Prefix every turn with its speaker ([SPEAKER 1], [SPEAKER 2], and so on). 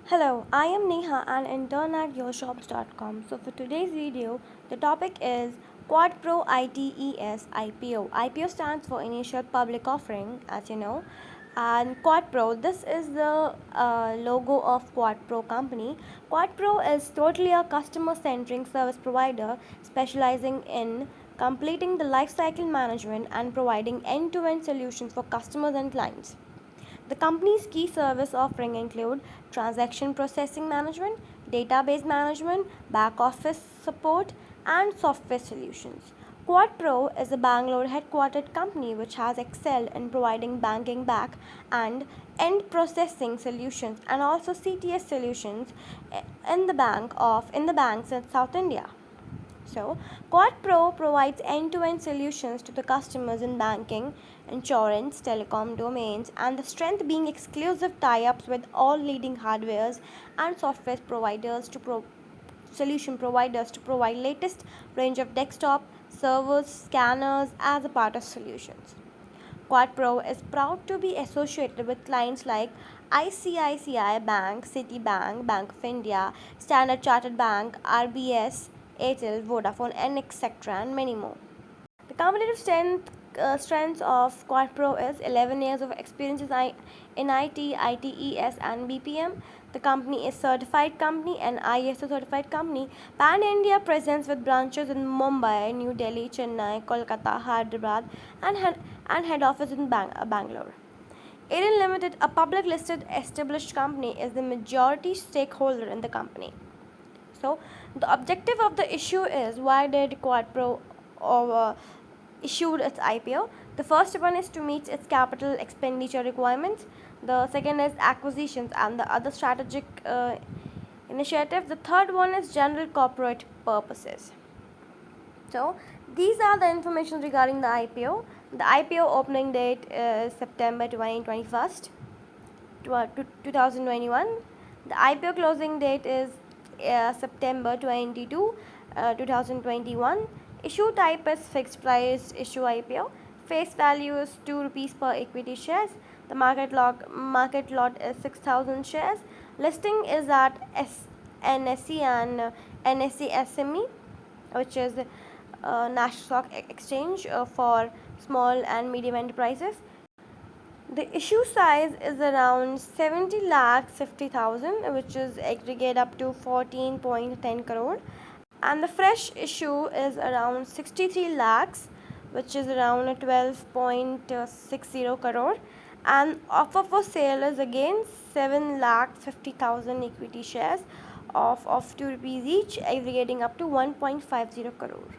[SPEAKER 1] Hello, I am Neha, an intern at YourShops.com. So for today's video, the topic is Quad Pro ITES IPO. IPO stands for Initial Public Offering, as you know. And Quad Pro, this is the logo of Quad Pro company. Quad Pro is totally a customer-centric service provider specializing in completing the lifecycle management and providing end-to-end solutions for customers and clients. The company's key service offering include transaction processing management, database management, back office support, and software solutions. QuadPro is a Bangalore headquartered company which has excelled in providing banking back and end processing solutions and also CTS solutions in the banks in South India. So, Quad Pro provides end-to-end solutions to the customers in banking, insurance, telecom domains, and the strength being exclusive tie-ups with all leading hardwares and software providers solution providers to provide latest range of desktop, servers, scanners as a part of solutions. QuadPro is proud to be associated with clients like ICICI Bank, Citibank, Bank of India, Standard Chartered Bank, RBS, Airtel, Vodafone, and etc. and many more. The competitive strengths of QuadPro is 11 years of experience in IT, ITES, and BPM. The company is certified company and ISO certified company. Pan India presence with branches in Mumbai, New Delhi, Chennai, Kolkata, Hyderabad, and head office in Bangalore. Airtel Limited, a public listed established company, is the majority stakeholder in the company. So, the objective of the issue is why did QuadPro issued its IPO? The first one is to meet its capital expenditure requirements. The second is acquisitions and the other strategic initiative. The third one is general corporate purposes. So, these are the information regarding the IPO. The IPO opening date is September 2021. 2021. The IPO closing date is September 2021. Issue type is fixed price issue IPO. Face value is 2 rupees per equity shares. The market lot is 6,000 shares. Listing is at NSE and NSE SME, which is National Stock Exchange for small and medium enterprises. The issue size is around 70 lakh 50,000, which is aggregate up to 14.10 crore, and the fresh issue is around 63 lakhs, which is around 12.60 crore, and offer for sale is again 7 lakh 50,000 equity shares of 2 rupees each, aggregating up to 1.50 crore.